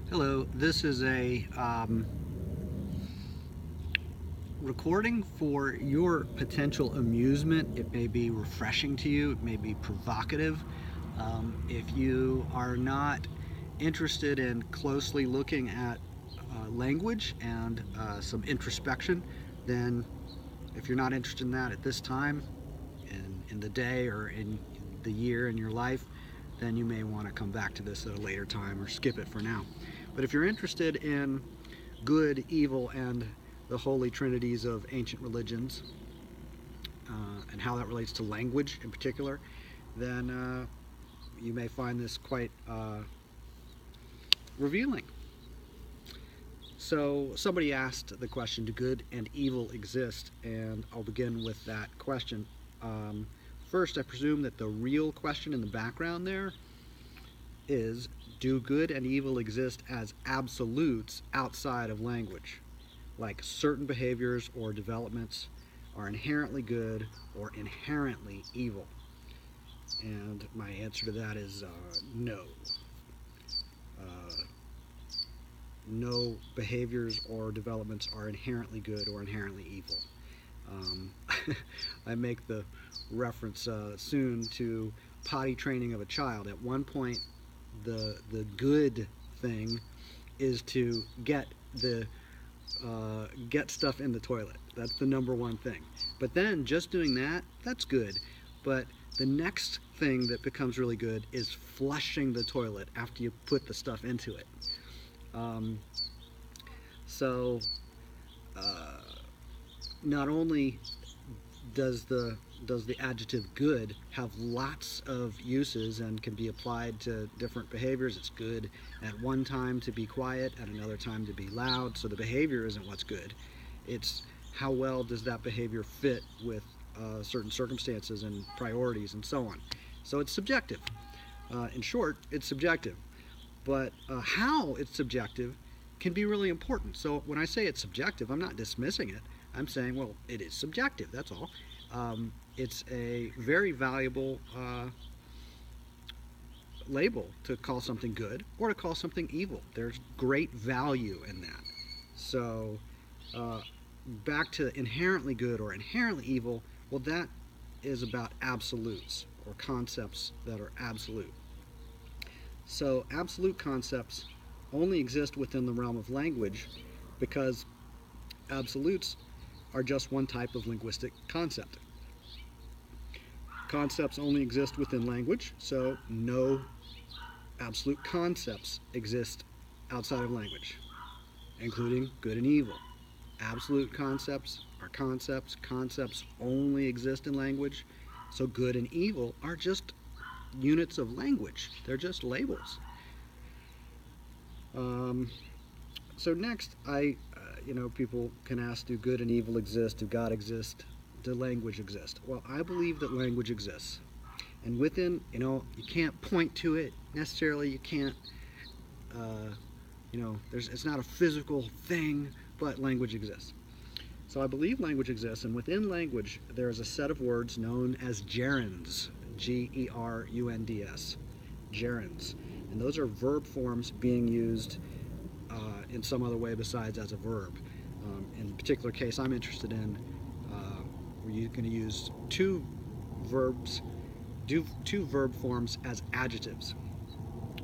Hello, this is a recording for your potential amusement. It may be refreshing to you, it may be provocative. If you are not interested in closely looking at language and some introspection, then if you're not interested in that at this time, in the day or in the year in your life, then you may want to come back to this at a later time or skip it for now. But if you're interested in good, evil, and the holy trinities of ancient religions, and how that relates to language in particular, then you may find this quite revealing. So, somebody asked the question, do good and evil exist? And I'll begin with that question. Um, First, I presume that the real question in the background there is, do good and evil exist as absolutes outside of language? Like certain behaviors or developments are inherently good or inherently evil? And my answer to that is no. Uh, no behaviors or developments are inherently good or inherently evil. Um, I make the reference soon to potty training of a child. At one point, the good thing is to get stuff in the toilet. That's the number one thing. But then just doing that, that's good. But the next thing that becomes really good is flushing the toilet after you put the stuff into it. Um, so uh, not only does the adjective good have lots of uses and can be applied to different behaviors. It's good at one time to be quiet, at another time to be loud. So the behavior isn't what's good. It's how well does that behavior fit with certain circumstances and priorities and so on. So it's subjective. In short, it's subjective. But how it's subjective can be really important. So when I say it's subjective, I'm not dismissing it. I'm saying, well, it is subjective. That's all. It's a very valuable label to call something good or to call something evil. There's great value in that. So, uh, back to inherently good or inherently evil, well, that is about absolutes or concepts that are absolute. So, absolute concepts only exist within the realm of language because absolutes are just one type of linguistic concept. Concepts only exist within language, so no absolute concepts exist outside of language, including good and evil. Absolute concepts are concepts. Concepts only exist in language, so good and evil are just units of language. They're just labels. Um, so next, people can ask, do good and evil exist? Do God exist? Do language exist? Well, I believe that language exists. And within, you can't point to it necessarily. You can't, it's not a physical thing, but language exists. So I believe language exists, and within language, there is a set of words known as gerunds, Gerunds, gerunds. And those are verb forms being used in some other way besides as a verb. In the particular case I'm interested in, we're going to use verbs, two verb forms as adjectives.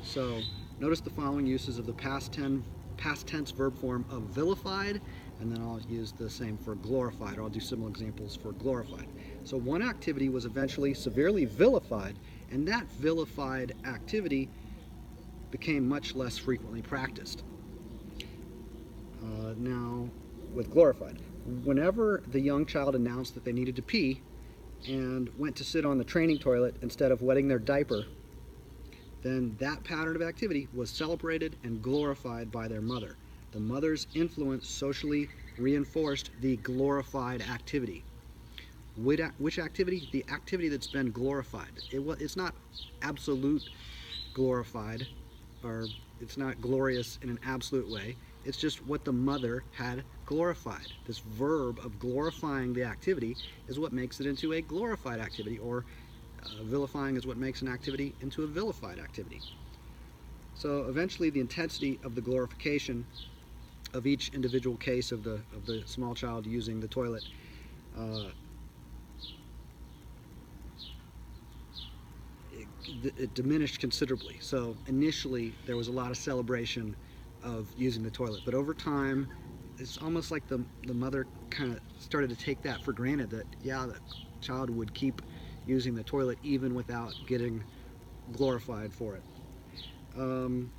So notice the following uses of the past tense verb form of vilified, and then I'll use the same for glorified, or I'll do similar examples for glorified. So one activity was eventually severely vilified, and that vilified activity became much less frequently practiced. Now, with glorified, whenever the young child announced that they needed to pee and went to sit on the training toilet instead of wetting their diaper, then that pattern of activity was celebrated and glorified by their mother. The mother's influence socially reinforced the glorified activity. Which activity? The activity that's been glorified. It's not absolute glorified, or it's not glorious in an absolute way. It's just what the mother had glorified. This verb of glorifying the activity is what makes it into a glorified activity, or vilifying is what makes an activity into a vilified activity. So eventually the intensity of the glorification of each individual case of the small child using the toilet uh, it diminished considerably. So initially there was a lot of celebration of using the toilet, but over time it's almost like the mother kind of started to take that for granted, that yeah, the child would keep using the toilet even without getting glorified for it. Um,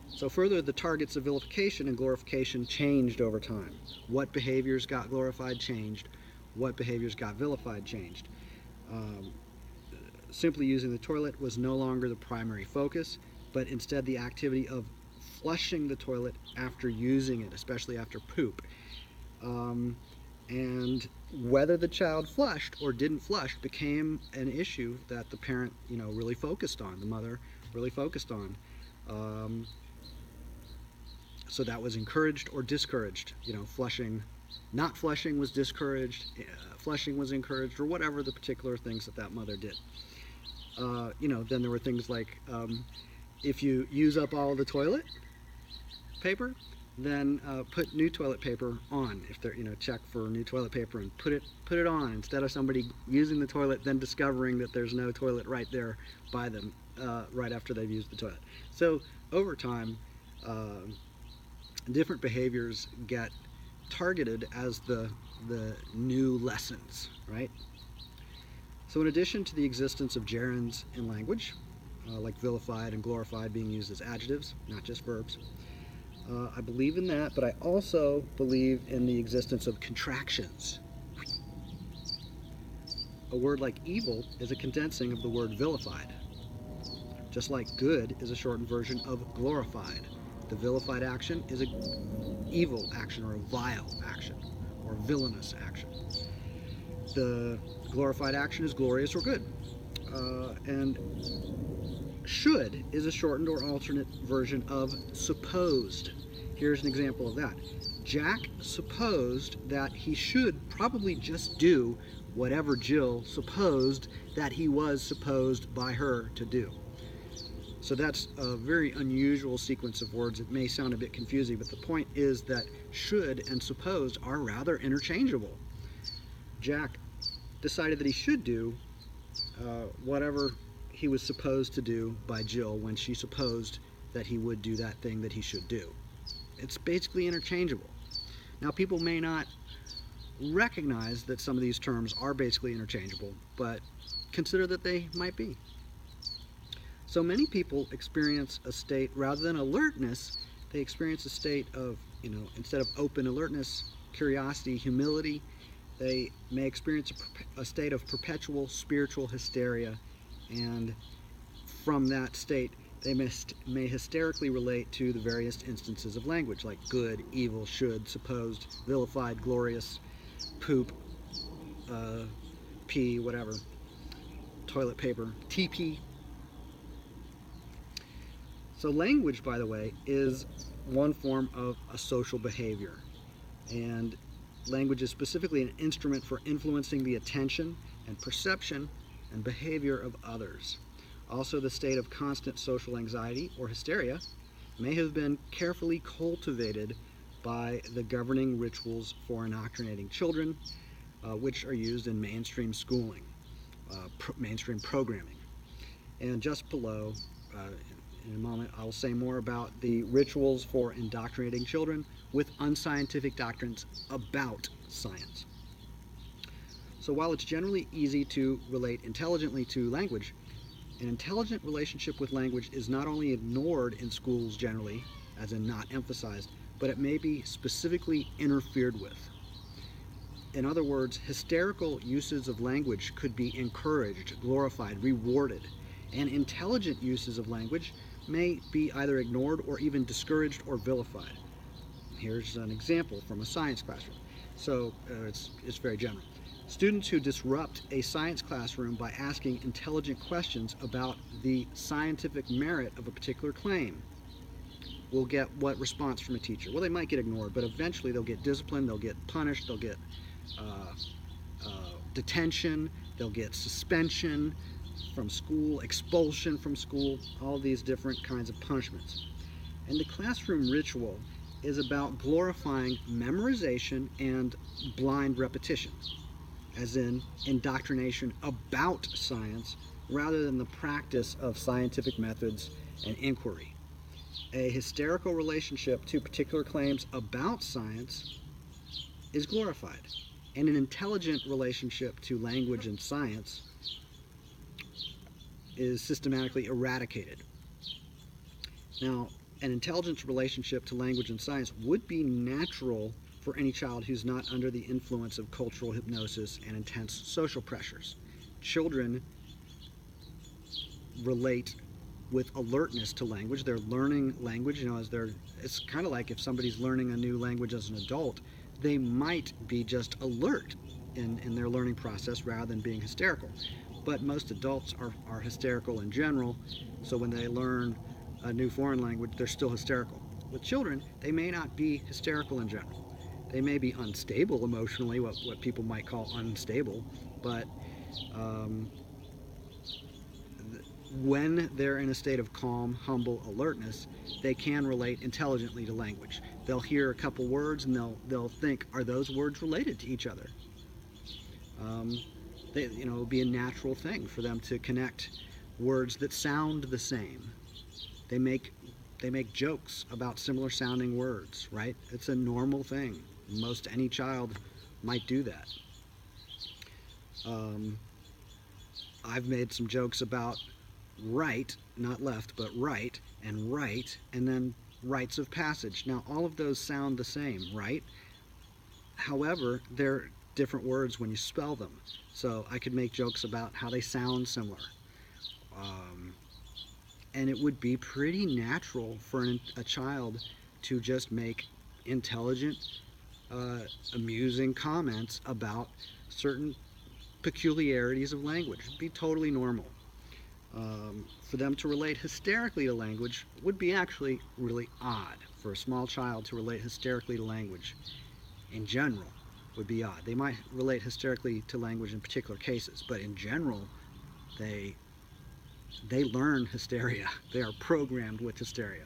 so further, the targets of vilification and glorification changed over time. What behaviors got glorified changed. What behaviors got vilified changed. Um, Simply using the toilet was no longer the primary focus, but instead the activity of flushing the toilet after using it, especially after poop. Um, and whether the child flushed or didn't flush became an issue that the parent, really focused on, the mother really focused on. Um, so that was encouraged or discouraged. Flushing, not flushing was discouraged, flushing was encouraged, or whatever the particular things that mother did. Then there were things like if you use up all the toilet paper, then put new toilet paper on. If they're, check for new toilet paper and put it on, instead of somebody using the toilet then discovering that there's no toilet right there by them right after they've used the toilet. So over time, different behaviors get targeted as the new lessons, right? So in addition to the existence of gerunds in language, like vilified and glorified being used as adjectives, not just verbs, I believe in that, but I also believe in the existence of contractions. A word like evil is a condensing of the word vilified, just like good is a shortened version of glorified. The vilified action is an evil action, or a vile action, or villainous action. The glorified action is glorious or good. And should is a shortened or alternate version of supposed. Here's an example of that. Jack supposed that he should probably just do whatever Jill supposed that he was supposed by her to do. So that's a very unusual sequence of words. It may sound a bit confusing, but the point is that should and supposed are rather interchangeable. Jack decided that he should do whatever he was supposed to do by Jill when she supposed that he would do that thing that he should do. It's basically interchangeable. Now, people may not recognize that some of these terms are basically interchangeable, but consider that they might be. So many people experience a state, rather than alertness, they experience a state of, instead of open alertness, curiosity, humility, they may experience a state of perpetual spiritual hysteria, and from that state they may hysterically relate to the various instances of language, like good, evil, should, supposed, vilified, glorious, poop, pee, whatever, toilet paper, TP. So language, by the way, is one form of a social behavior, and language is specifically an instrument for influencing the attention and perception and behavior of others. Also, the state of constant social anxiety or hysteria may have been carefully cultivated by the governing rituals for indoctrinating children, which are used in mainstream schooling, mainstream programming. And just below, in a moment, I'll say more about the rituals for indoctrinating children with unscientific doctrines about science. So while it's generally easy to relate intelligently to language, an intelligent relationship with language is not only ignored in schools generally, as in not emphasized, but it may be specifically interfered with. In other words, hysterical uses of language could be encouraged, glorified, rewarded, and intelligent uses of language may be either ignored or even discouraged or vilified. Here's an example from a science classroom. So it's very general. Students who disrupt a science classroom by asking intelligent questions about the scientific merit of a particular claim will get what response from a teacher? Well, they might get ignored, but eventually they'll get disciplined, they'll get punished, they'll get detention, they'll get suspension, from school, expulsion from school, all these different kinds of punishments. And the classroom ritual is about glorifying memorization and blind repetition, as in indoctrination about science rather than the practice of scientific methods and inquiry. A hysterical relationship to particular claims about science is glorified, and an intelligent relationship to language and science is systematically eradicated. Now, an intelligent relationship to language and science would be natural for any child who's not under the influence of cultural hypnosis and intense social pressures. Children relate with alertness to language. They're learning language, it's kind of like if somebody's learning a new language as an adult, they might be just alert in their learning process rather than being hysterical. But most adults are hysterical in general, so when they learn a new foreign language, they're still hysterical. With children, they may not be hysterical in general. They may be unstable emotionally, what people might call unstable, but when they're in a state of calm, humble alertness, they can relate intelligently to language. They'll hear a couple words and they'll think, are those words related to each other? It would be a natural thing for them to connect words that sound the same. They make jokes about similar sounding words, right? It's a normal thing. Most any child might do that. I've made some jokes about right, not left, but right, and then rites of passage. Now, all of those sound the same, right? However, they're different words when you spell them. So I could make jokes about how they sound similar. And it would be pretty natural for a child to just make intelligent, amusing comments about certain peculiarities of language. It'd be totally normal. For them to relate hysterically to language would be actually really odd. For a small child to relate hysterically to language in general would be odd. They might relate hysterically to language in particular cases, but in general, they learn hysteria. They are programmed with hysteria.